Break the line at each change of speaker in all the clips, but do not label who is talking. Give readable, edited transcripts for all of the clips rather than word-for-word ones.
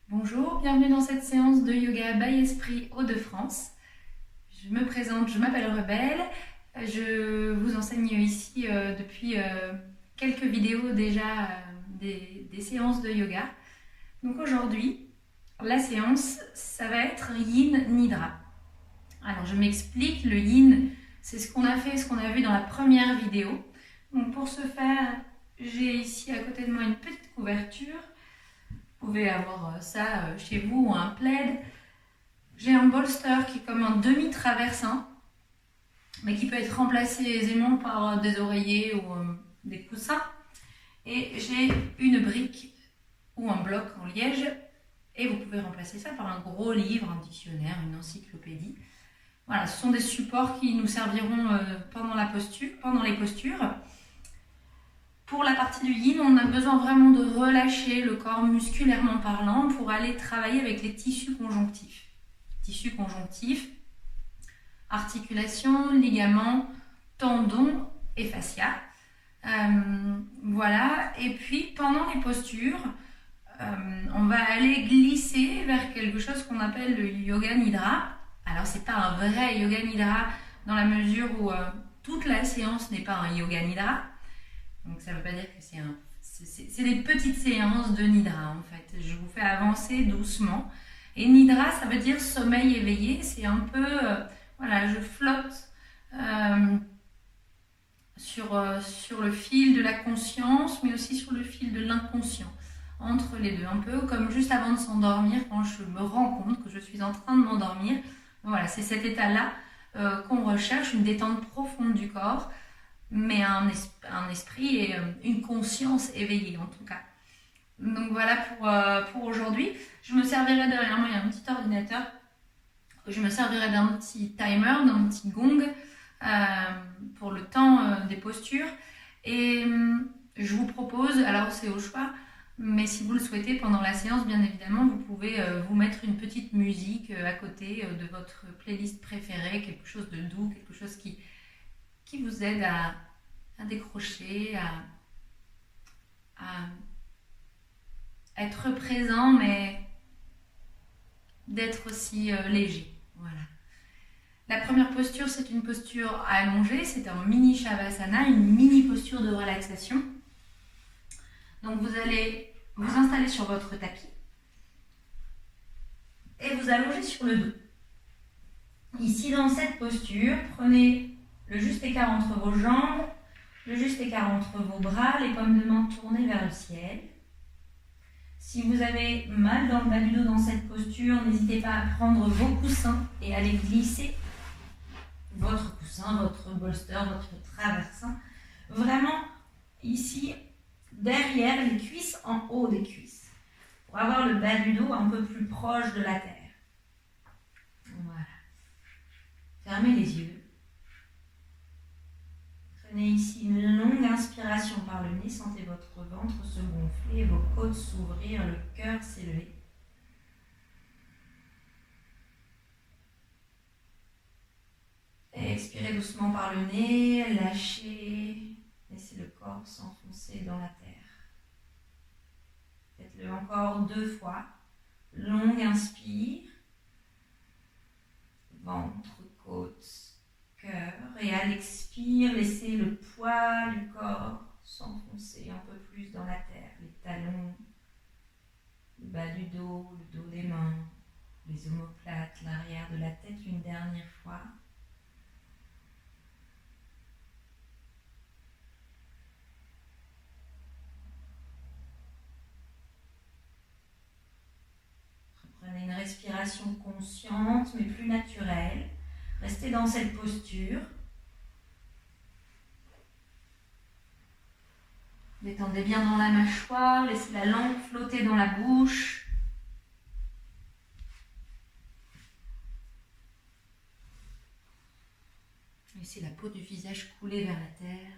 Bonjour, bienvenue dans cette séance de yoga by Esprit Hauts-de-France. Je me présente, je m'appelle Rebelle. Je vous enseigne ici depuis quelques vidéos déjà des séances de yoga. Donc aujourd'hui, la séance, ça va être Yin Nidra. Alors je m'explique, le Yin, c'est ce qu'on a fait, ce qu'on a vu dans la première vidéo. Donc pour ce faire, j'ai ici à côté de moi une petite couverture. Vous pouvez avoir ça chez vous ou un plaid. J'ai un bolster qui est comme un demi-traversin, mais qui peut être remplacé aisément par des oreillers ou des coussins. Et j'ai une brique ou un bloc en liège. Et vous pouvez remplacer ça par un gros livre, un dictionnaire, une encyclopédie. Voilà, ce sont des supports qui nous serviront pendant les postures. Pour la partie du yin, on a besoin vraiment de relâcher le corps musculairement parlant pour aller travailler avec les tissus conjonctifs. Tissus conjonctifs, articulations, ligaments, tendons et fascia. Voilà, et puis pendant les postures, on va aller glisser vers quelque chose qu'on appelle le yoga nidra. Alors c'est pas un vrai yoga nidra dans la mesure où toute la séance n'est pas un yoga nidra. Donc ça ne veut pas dire que c'est des petites séances de nidra en fait. Je vous fais avancer doucement. Et nidra, ça veut dire sommeil éveillé. C'est un peu, voilà, je flotte sur le fil de la conscience, mais aussi sur le fil de l'inconscient. Entre les deux, un peu comme juste avant de s'endormir, quand je me rends compte que je suis en train de m'endormir. Voilà, c'est cet état-là qu'on recherche, une détente profonde du corps, mais un esprit et une conscience éveillée en tout cas. Donc voilà pour aujourd'hui. Je me servirai derrière moi, il y a un petit ordinateur. Je me servirai d'un petit timer, d'un petit gong pour le temps des postures. Et je vous propose, alors c'est au choix, mais si vous le souhaitez pendant la séance, bien évidemment, vous pouvez vous mettre une petite musique à côté de votre playlist préférée, quelque chose de doux, quelque chose qui vous aide à décrocher, à être présent, mais d'être aussi léger. Voilà. La première posture, c'est une posture allongée, c'est un mini Shavasana, une mini posture de relaxation. Donc vous allez vous installer sur votre tapis et vous allonger sur le dos. Ici, dans cette posture, prenez le juste écart entre vos jambes, le juste écart entre vos bras, les paumes de main tournées vers le ciel. Si vous avez mal dans le bas du dos dans cette posture, n'hésitez pas à prendre vos coussins et à les glisser. Votre coussin, votre bolster, votre traversin. Vraiment, ici, derrière les cuisses, en haut des cuisses. Pour avoir le bas du dos un peu plus proche de la terre. Voilà. Fermez les yeux. Prenez ici une longue inspiration par le nez. Sentez votre ventre se gonfler, vos côtes s'ouvrir, le cœur s'élever. Expirez doucement par le nez, lâchez, laissez le corps s'enfoncer dans la terre. Faites-le encore 2 fois. Longue inspire, ventre, côte, cœur. Et à l'expire, laissez le poids du corps s'enfoncer un peu plus dans la terre. Les talons, le bas du dos, le dos des mains, les omoplates, l'arrière de la tête une dernière fois. Prenez une respiration consciente mais plus naturelle. Restez dans cette posture. Détendez bien dans la mâchoire, laissez la langue flotter dans la bouche. Laissez la peau du visage couler vers la terre.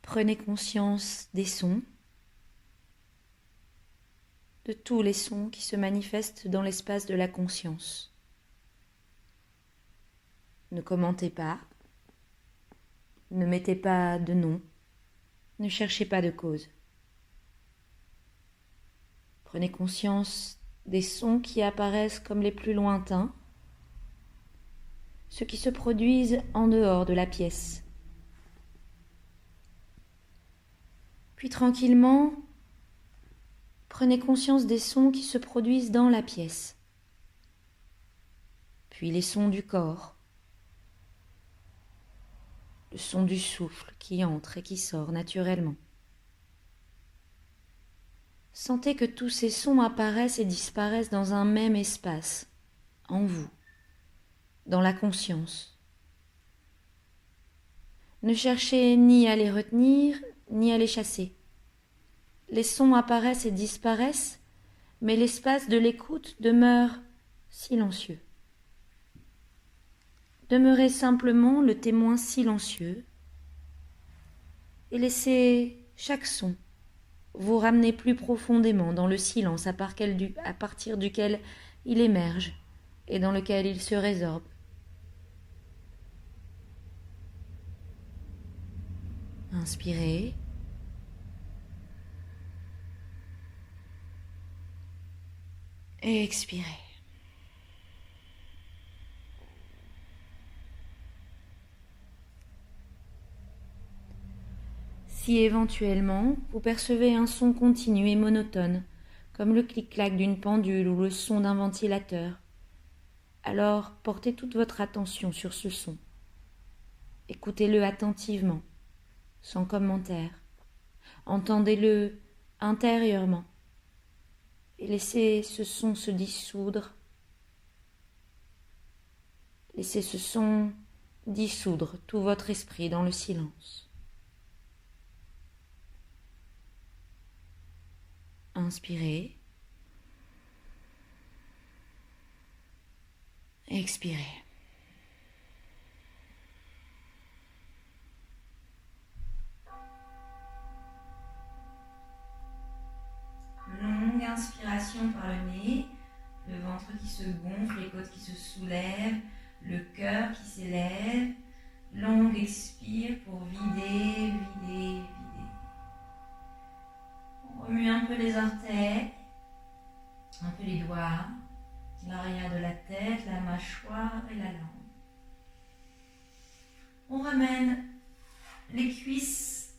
Prenez conscience des sons, de tous les sons qui se manifestent dans l'espace de la conscience. Ne commentez pas, ne mettez pas de nom, ne cherchez pas de cause.
Prenez conscience des sons qui apparaissent comme les plus lointains, ceux qui se produisent en dehors de la pièce. Puis tranquillement, prenez conscience des sons qui se produisent dans la pièce. Puis les sons du corps, le son du souffle qui entre et qui sort naturellement. Sentez que tous ces sons apparaissent et disparaissent dans un même espace, en vous, dans la conscience. Ne cherchez ni à les retenir, ni à les chasser. Les sons apparaissent et disparaissent, mais l'espace de l'écoute demeure silencieux. Demeurez simplement le témoin silencieux et laissez chaque son vous ramener plus profondément dans le silence à partir duquel il émerge et dans lequel il se résorbe. Inspirez. Et expirez. Si éventuellement vous percevez un son continu et monotone, comme le clic-clac d'une pendule ou le son d'un ventilateur, alors portez toute votre attention sur ce son. Écoutez-le attentivement, sans commentaire. Entendez-le intérieurement et laissez ce son se dissoudre. Laissez ce son dissoudre tout votre esprit dans le silence. Inspirez. Expirez. Longue inspiration par le nez, le ventre qui se gonfle, les côtes qui se soulèvent, le cœur qui s'élève. Longue expire pour vider, vider, vider. On remue un peu les orteils, un peu les doigts, l'arrière de la tête, la mâchoire et la langue. On ramène les cuisses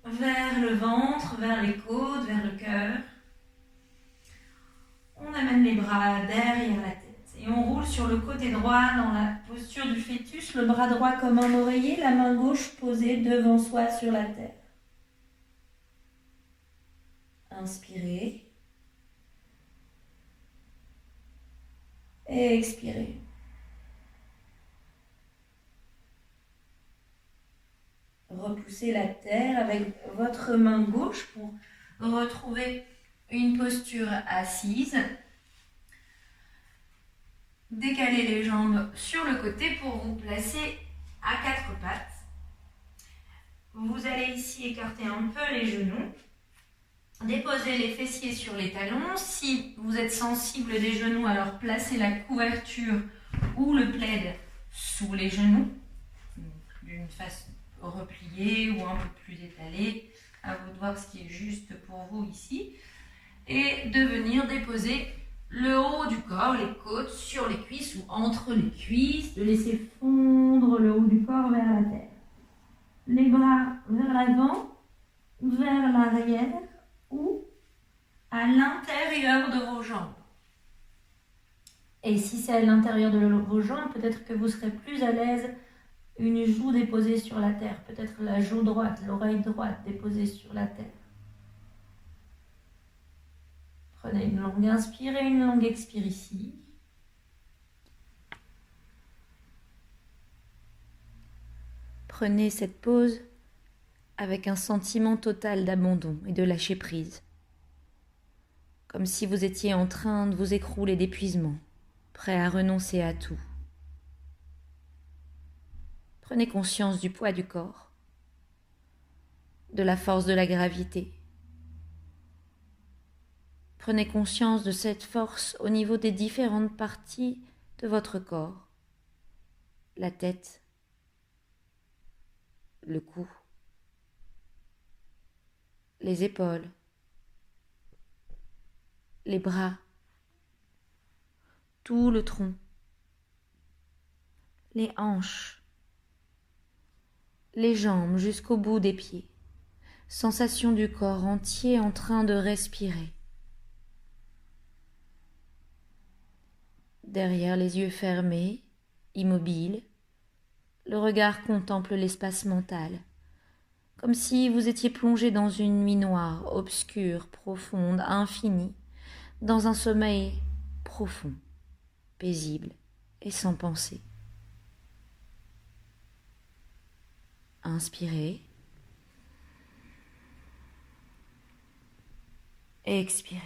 vers le ventre, vers les côtes, vers le cœur. On amène les bras derrière la tête et on roule sur le côté droit dans la posture du fœtus, le bras droit comme un oreiller, la main gauche posée devant soi sur la terre. Inspirez. Et expirez. Repoussez la terre avec votre main gauche pour retrouver une posture assise. Décalez les jambes sur le côté pour vous placer à quatre pattes. Vous allez ici écarter un peu les genoux. Déposez les fessiers sur les talons. Si vous êtes sensible des genoux, alors placez la couverture ou le plaid sous les genoux, d'une façon repliée ou un peu plus étalée. À vous de voir ce qui est juste pour vous ici. Et de venir déposer le haut du corps, les côtes sur les cuisses ou entre les cuisses, de laisser fondre le haut du corps vers la terre. Les bras vers l'avant, vers l'arrière ou à l'intérieur de vos jambes. Et si c'est à l'intérieur de vos jambes, peut-être que vous serez plus à l'aise une joue déposée sur la terre, peut-être la joue droite, l'oreille droite déposée sur la terre. Prenez une longue inspire et une longue expire ici. Prenez cette pause avec un sentiment total d'abandon et de lâcher prise. Comme si vous étiez en train de vous écrouler d'épuisement, prêt à renoncer à tout. Prenez conscience du poids du corps, de la force de la gravité. Prenez conscience de cette force au niveau des différentes parties de votre corps. La tête, le cou, les épaules,
les bras, tout le tronc, les hanches, les jambes jusqu'au bout des pieds. Sensation du corps entier en train de respirer. Derrière les yeux fermés, immobile, le regard contemple l'espace mental, comme si vous étiez plongé dans une nuit noire, obscure, profonde, infinie, dans un sommeil profond, paisible et sans pensée. Inspirez. Expirez.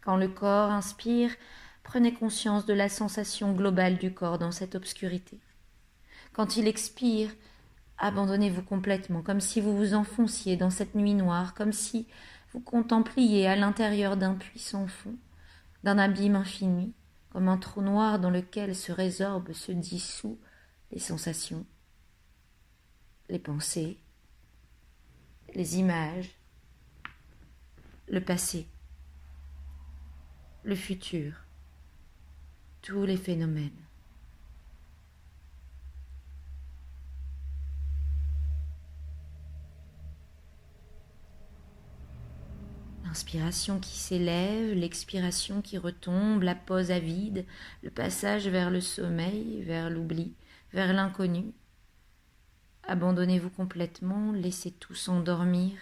Quand le corps inspire, prenez conscience de la sensation globale du corps dans cette obscurité. Quand il expire, abandonnez-vous complètement, comme si vous vous enfonciez dans cette nuit noire, comme si vous contempliez à l'intérieur d'un puits sans fond, d'un abîme infini, comme un trou noir dans lequel se résorbent, se dissouent les sensations, les pensées, les images, le passé, le futur, tous les phénomènes. L'inspiration qui s'élève, l'expiration qui retombe, la pause à vide, le passage vers le sommeil, vers l'oubli, vers l'inconnu. Abandonnez-vous complètement, laissez tout s'endormir,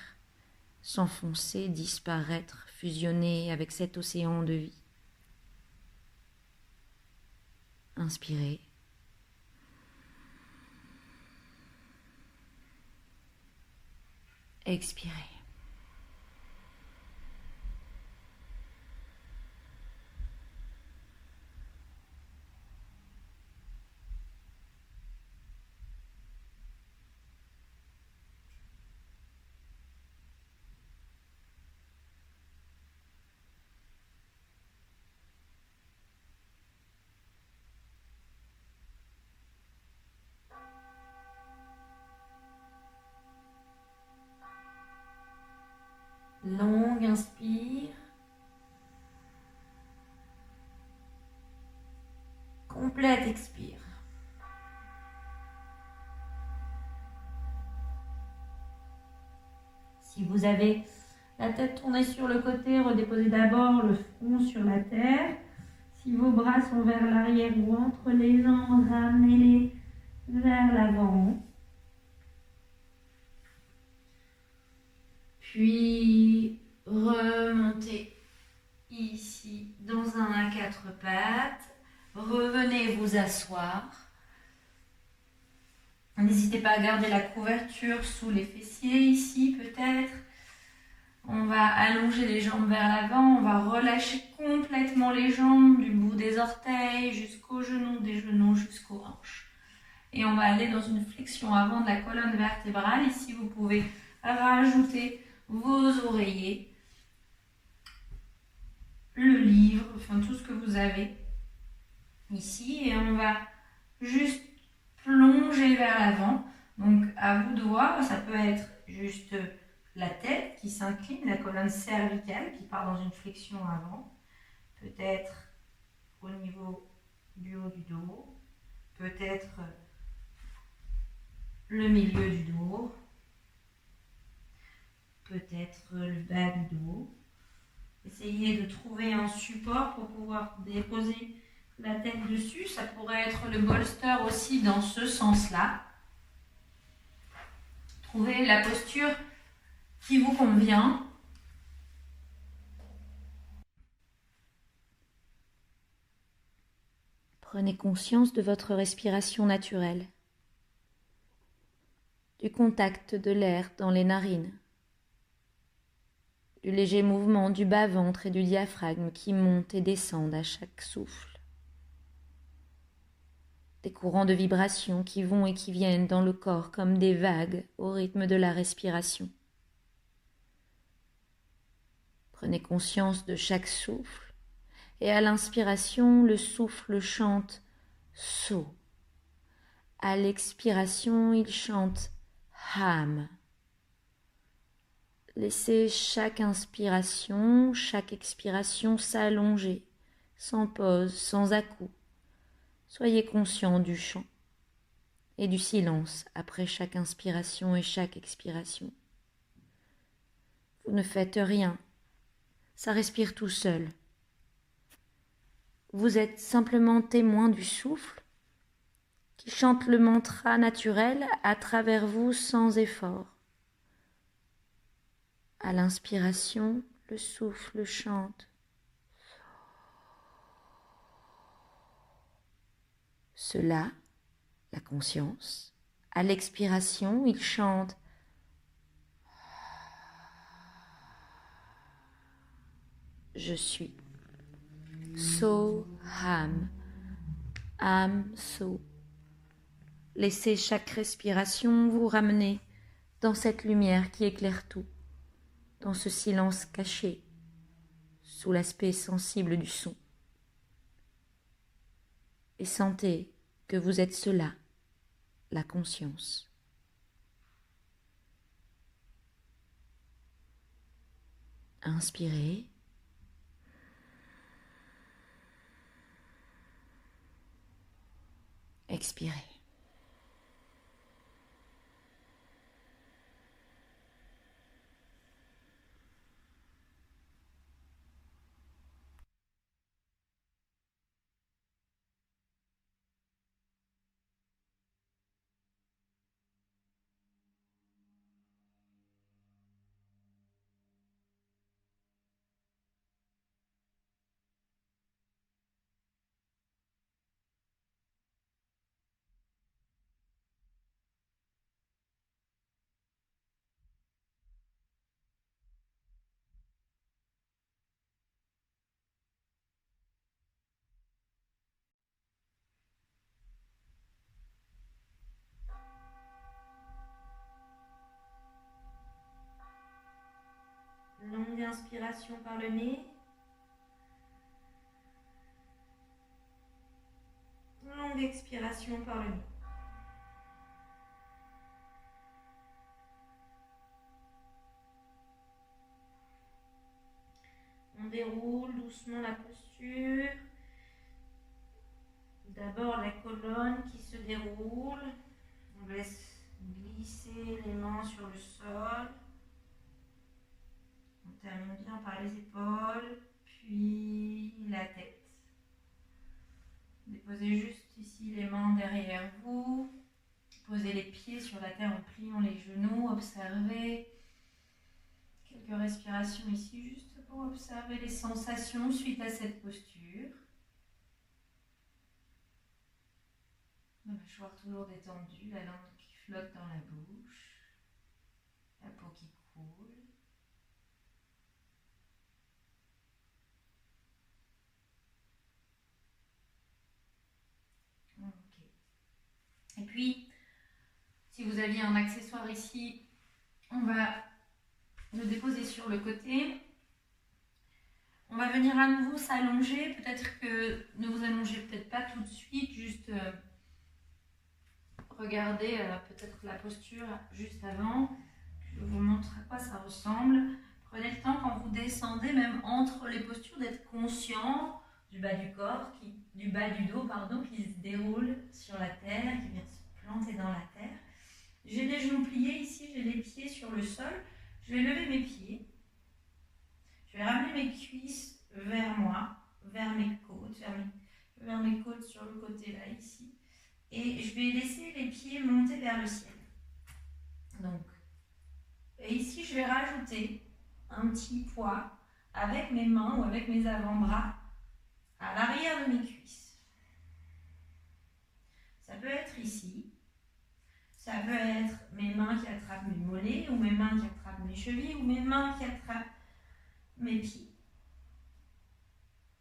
s'enfoncer, disparaître, fusionner avec cet océan de vie. Inspirez. Expirez.
Longue inspire. Complète expire. Si vous avez la tête tournée sur le côté, redéposez d'abord le front sur la terre. Si vos bras sont vers l'arrière ou entre les jambes, ramenez-les vers l'avant. Puis remontez ici dans un à quatre pattes. Revenez vous asseoir. N'hésitez pas à garder la couverture sous les fessiers ici peut-être. On va allonger les jambes vers l'avant. On va relâcher complètement les jambes du bout des orteils jusqu'aux genoux, des genoux jusqu'aux hanches. Et on va aller dans une flexion avant de la colonne vertébrale. Ici, vous pouvez rajouter vos oreillers, le livre, enfin tout ce que vous avez ici. Et on va juste plonger vers l'avant. Donc à vous de voir, ça peut être juste la tête qui s'incline, la colonne cervicale qui part dans une flexion avant. Peut-être au niveau du haut du dos, peut-être le milieu du dos, peut-être le bas du dos. Essayez de trouver un support pour pouvoir déposer la tête dessus. Ça pourrait être le bolster aussi dans ce sens-là. Trouvez la posture qui vous convient.
Prenez conscience de votre respiration naturelle, du contact de l'air dans les narines, du léger mouvement du bas-ventre et du diaphragme qui montent et descendent à chaque souffle, des courants de vibrations qui vont et qui viennent dans le corps comme des vagues au rythme de la respiration. Prenez conscience de chaque souffle et à l'inspiration, le souffle chante « So ». À l'expiration, il chante « Ham ». Laissez chaque inspiration, chaque expiration s'allonger, sans pause, sans à-coups. Soyez conscient du chant et du silence après chaque inspiration et chaque expiration. Vous ne faites rien, ça respire tout seul. Vous êtes simplement témoin du souffle qui chante le mantra naturel à travers vous sans effort. À l'inspiration, le souffle chante. Cela, la conscience. À l'expiration, il chante. Je suis. So ham. Am so. Laissez chaque respiration vous ramener dans cette lumière qui éclaire tout, dans ce silence caché, sous l'aspect sensible du son. Et sentez que vous êtes cela, la conscience. Inspirez. Expirez.
Longue inspiration par le nez. Longue expiration par le nez. On déroule doucement la posture. D'abord la colonne qui se déroule. On laisse glisser les mains sur le sol. On termine bien par les épaules, puis la tête. Déposez juste ici les mains derrière vous. Posez les pieds sur la terre en pliant les genoux. Observez quelques respirations ici juste pour observer les sensations suite à cette posture. La mâchoire toujours détendue, la langue qui flotte dans la bouche, la peau qui coule. Ok. Et puis, si vous aviez un accessoire ici, on va le déposer sur le côté. On va venir à nouveau s'allonger. Peut-être que ne vous allongez peut-être pas tout de suite, juste regardez peut-être la posture juste avant. Je vous montre à quoi ça ressemble. Prenez le temps quand vous descendez, même entre les postures, d'être conscient du bas du corps, du bas du dos, pardon, qui se déroule sur la terre, qui vient se planter dans la terre. J'ai les genoux pliés ici, j'ai les pieds sur le sol. Je vais lever mes pieds. Je vais ramener mes cuisses vers moi, vers mes côtes, vers mes côtes sur le côté là, ici. Et je vais laisser les pieds monter vers le ciel. Donc, et ici, je vais rajouter un petit poids avec mes mains ou avec mes avant-bras à l'arrière de mes cuisses. Ça peut être ici. Ça peut être mes mains qui attrapent mes mollets, ou mes mains qui attrapent mes chevilles, ou mes mains qui attrapent mes pieds.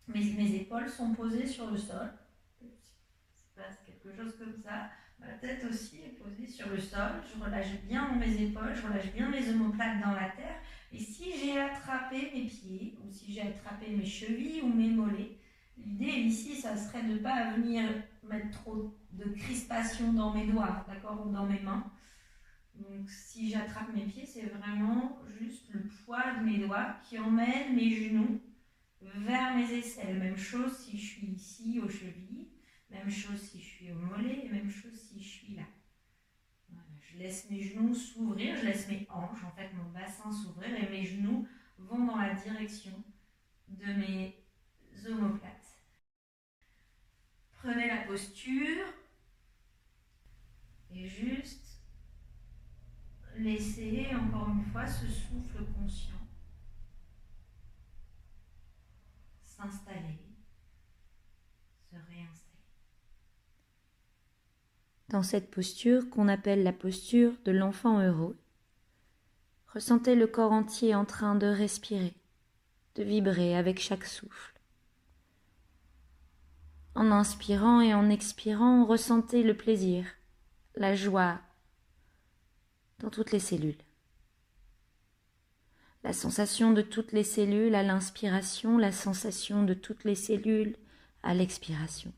Mes épaules sont posées sur le sol. Il se passe quelque chose comme ça. Ma tête aussi est posée sur le sol. Je relâche bien mes épaules, je relâche bien mes omoplates dans la terre. Et si j'ai attrapé mes pieds, ou si j'ai attrapé mes chevilles ou mes mollets, l'idée ici, ça serait de ne pas venir mettre trop de crispation dans mes doigts, d'accord, ou dans mes mains. Donc si j'attrape mes pieds, c'est vraiment juste le poids de mes doigts qui emmène mes genoux vers mes aisselles. Même chose si je suis ici aux chevilles, même chose si je suis au mollet, et même chose si je suis là. Voilà, je laisse mes genoux s'ouvrir, je laisse mes hanches, en fait mon bassin s'ouvrir et mes genoux vont dans la direction de mes omoplates. Prenez la posture et juste laissez encore une fois ce souffle conscient s'installer, se réinstaller.
Dans cette posture qu'on appelle la posture de l'enfant heureux, ressentez le corps entier en train de respirer, de vibrer avec chaque souffle. En inspirant et en expirant, ressentez le plaisir, la joie dans toutes les cellules. La sensation de toutes les cellules à l'inspiration, la sensation de toutes les cellules à l'expiration.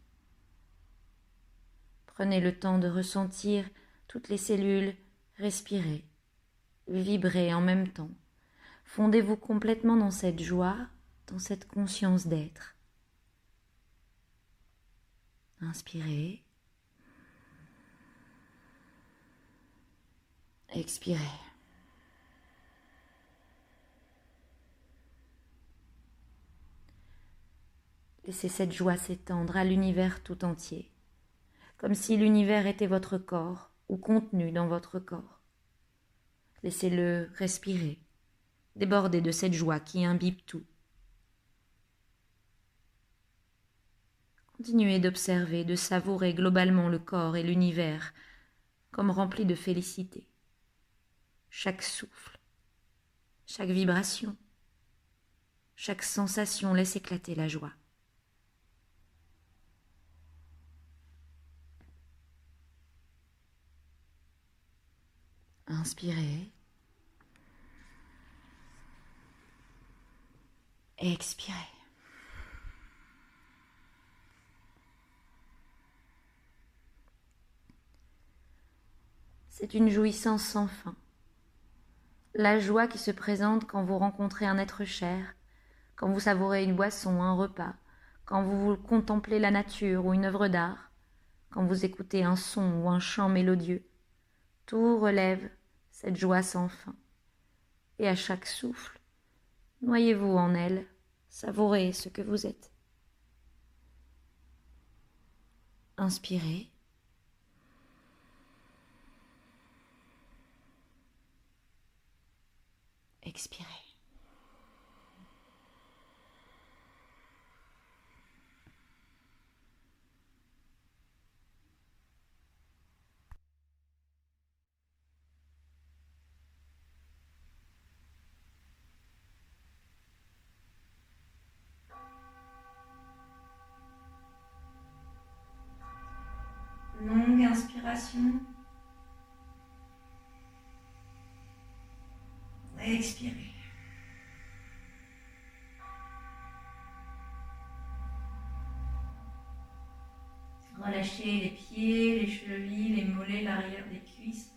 Prenez le temps de ressentir toutes les cellules respirer, vibrer en même temps. Fondez-vous complètement dans cette joie, dans cette conscience d'être. Inspirez. Expirez. Laissez cette joie s'étendre à l'univers tout entier, comme si l'univers était votre corps ou contenu dans votre corps. Laissez-le respirer, déborder de cette joie qui imbibe tout. Continuez d'observer, de savourer globalement le corps et l'univers comme remplis de félicité. Chaque souffle, chaque vibration, chaque sensation laisse éclater la joie. Inspirez. Expirez. C'est une jouissance sans fin. La joie qui se présente quand vous rencontrez un être cher, quand vous savourez une boisson, un repas, quand vous contemplez la nature ou une œuvre d'art, quand vous écoutez un son ou un chant mélodieux. Tout relève cette joie sans fin. Et à chaque souffle, noyez-vous en elle, savourez ce que vous êtes. Inspirez. Expirez.
Longue inspiration. Expirez. Relâchez les pieds, les chevilles, les mollets, l'arrière des cuisses.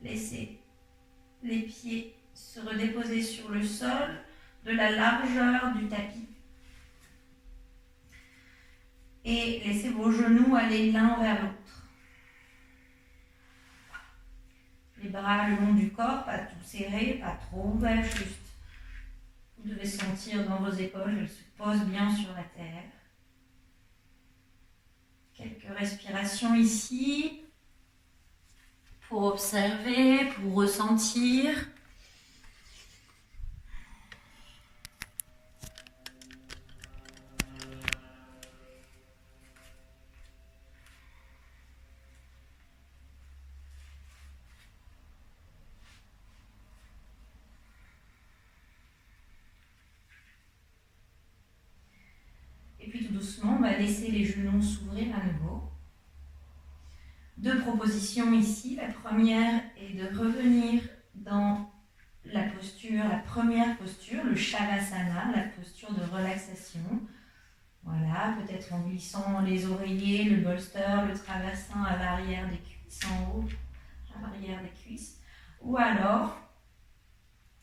Laissez les pieds se redéposer sur le sol de la largeur du tapis. Et laissez vos genoux aller l'un vers l'autre. Les bras le long du corps, pas tout serré, pas trop ouvert, juste. Vous devez sentir dans vos épaules, elles se posent bien sur la terre. Quelques respirations ici pour observer, pour ressentir. Et puis tout doucement, on va laisser les genoux s'ouvrir à nouveau. Deux propositions ici. La première est de revenir dans la première posture, le Shavasana, la posture de relaxation. Voilà, peut-être en glissant les oreillers, le bolster, le traversin à l'arrière des cuisses en haut, à l'arrière des cuisses. Ou alors,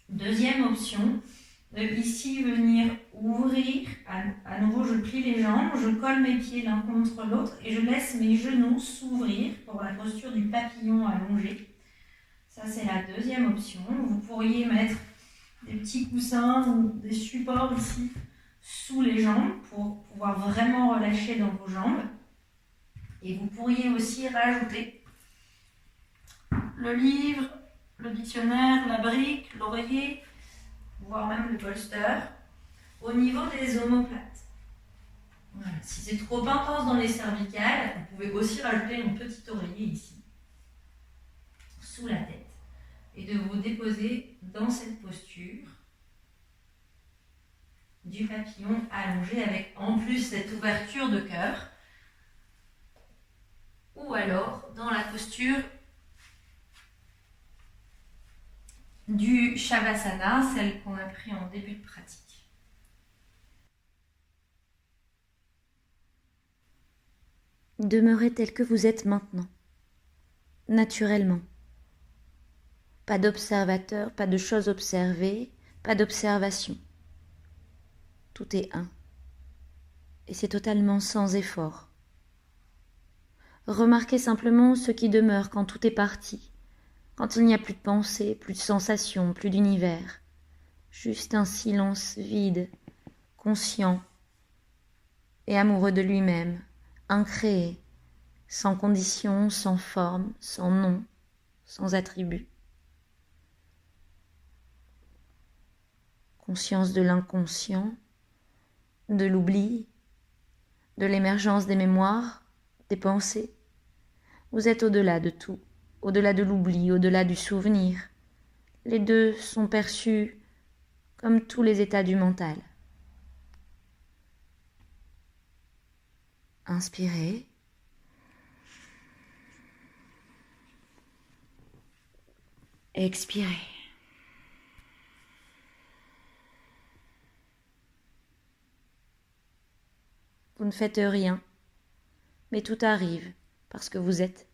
deuxième option, ici venir ouvrir, à nouveau je plie les jambes, je colle mes pieds l'un contre l'autre et je laisse mes genoux s'ouvrir pour la posture du papillon allongé. Ça c'est la deuxième option. Vous pourriez mettre des petits coussins ou des supports ici sous les jambes pour pouvoir vraiment relâcher dans vos jambes. Et vous pourriez aussi rajouter le livre, le dictionnaire, la brique, l'oreiller, voire même le bolster, au niveau des omoplates. Voilà. Si c'est trop intense dans les cervicales, vous pouvez aussi rajouter un petit oreiller ici, sous la tête, et de vous déposer dans cette posture du papillon allongé avec en plus cette ouverture de cœur, ou alors dans la posture du Shavasana, celle qu'on a pris en début de pratique.
Demeurez tel que vous êtes maintenant, naturellement. Pas d'observateur, pas de choses observées, pas d'observation. Tout est un. Et c'est totalement sans effort. Remarquez simplement ce qui demeure quand tout est parti, quand il n'y a plus de pensée, plus de sensations, plus d'univers. Juste un silence vide, conscient et amoureux de lui-même, incréé, sans condition, sans forme, sans nom, sans attribut. Conscience de l'inconscient, de l'oubli, de l'émergence des mémoires, des pensées. Vous êtes au-delà de tout, au-delà de l'oubli, au-delà du souvenir. Les deux sont perçus comme tous les états du mental. Inspirez. Expirez. Vous ne faites rien, mais tout arrive parce que vous êtes.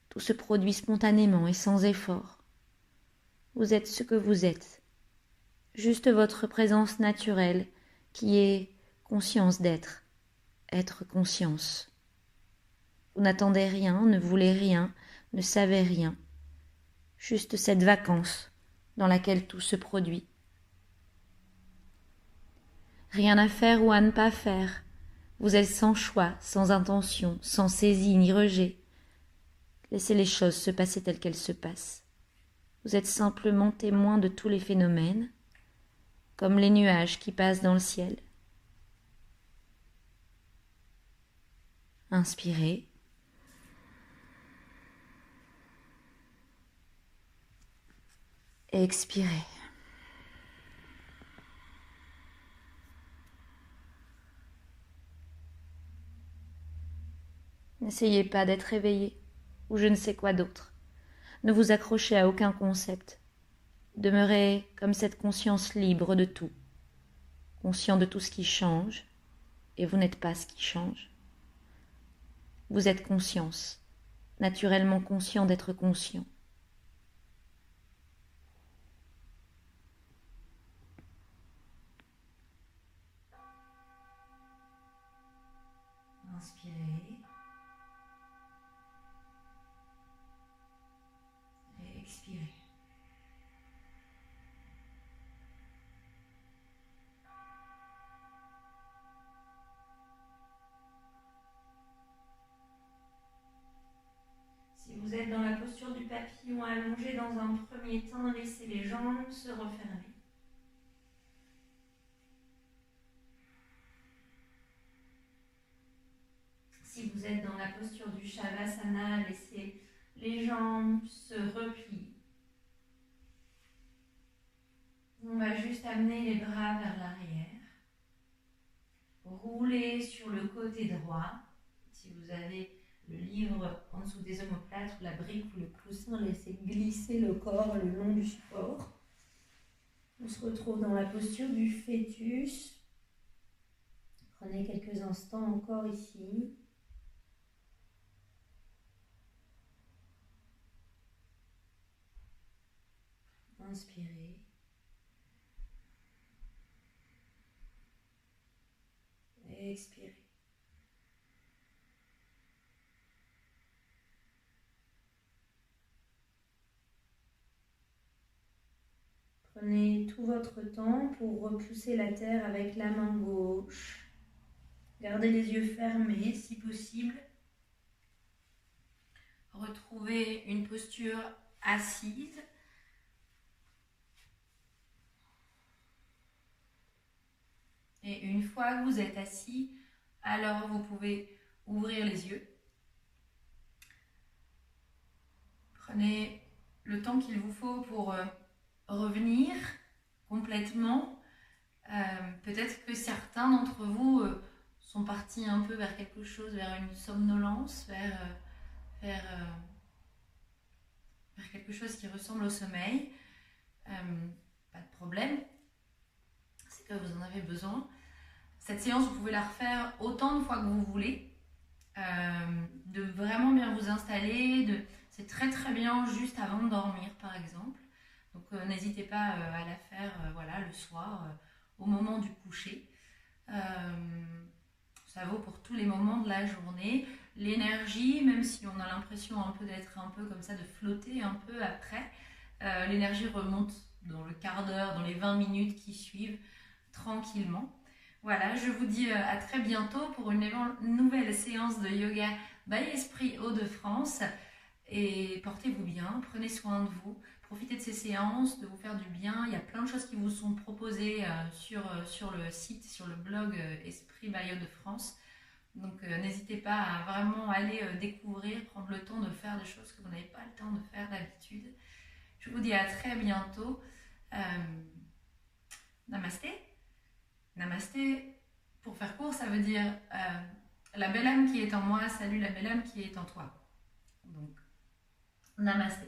Tout se produit spontanément et sans effort. Vous êtes ce que vous êtes, juste votre présence naturelle qui est conscience d'être, être conscience. Vous n'attendez rien, ne voulez rien, ne savez rien, juste cette vacance dans laquelle tout se produit. Rien à faire ou à ne pas faire. Vous êtes sans choix, sans intention, sans saisie ni rejet. Laissez les choses se passer telles qu'elles se passent. Vous êtes simplement témoin de tous les phénomènes, comme les nuages qui passent dans le ciel. Inspirez. Expirez. N'essayez pas d'être éveillé ou je ne sais quoi d'autre. Ne vous accrochez à aucun concept. Demeurez comme cette conscience libre de tout, conscient de tout ce qui change, et vous n'êtes pas ce qui change. Vous êtes conscience, naturellement conscient d'être conscient.
Inspirez. Et expirez. Si vous êtes dans la posture du papillon allongé dans un premier temps, laissez les jambes se refermer. Si vous êtes dans la posture du Shavasana, laissez les jambes se replier. On va juste amener les bras vers l'arrière. Roulez sur le côté droit. Si vous avez le livre en dessous des omoplates ou la brique ou le coussin, laissez glisser le corps le long du support. On se retrouve dans la posture du fœtus. Prenez quelques instants encore ici. Inspirez. Expirez. Prenez tout votre temps pour repousser la terre avec la main gauche. Gardez les yeux fermés si possible. Retrouvez une posture assise. Et une fois que vous êtes assis, alors vous pouvez ouvrir les yeux. Prenez le temps qu'il vous faut pour revenir complètement. Peut-être que certains d'entre vous sont partis un peu vers quelque chose, vers une somnolence, vers quelque chose qui ressemble au sommeil. Pas de problème, c'est que vous en avez besoin. Cette séance, vous pouvez la refaire autant de fois que vous voulez, de vraiment bien vous installer. C'est très très bien juste avant de dormir par exemple. Donc n'hésitez pas à la faire voilà, le soir, au moment du coucher. Ça vaut pour tous les moments de la journée. L'énergie, même si on a l'impression un peu d'être un peu comme ça, de flotter un peu après, l'énergie remonte dans le quart d'heure, dans les 20 minutes qui suivent, tranquillement. Voilà, je vous dis à très bientôt pour une nouvelle séance de yoga by Esprit Hauts-de-France. Et portez-vous bien, prenez soin de vous, profitez de ces séances, de vous faire du bien. Il y a plein de choses qui vous sont proposées sur le site, sur le blog Esprit by Hauts-de-France. Donc n'hésitez pas à vraiment aller découvrir, prendre le temps de faire des choses que vous n'avez pas le temps de faire d'habitude. Je vous dis à très bientôt. Namasté. Namasté, pour faire court, ça veut dire la belle âme qui est en moi, salue la belle âme qui est en toi. Donc, namasté.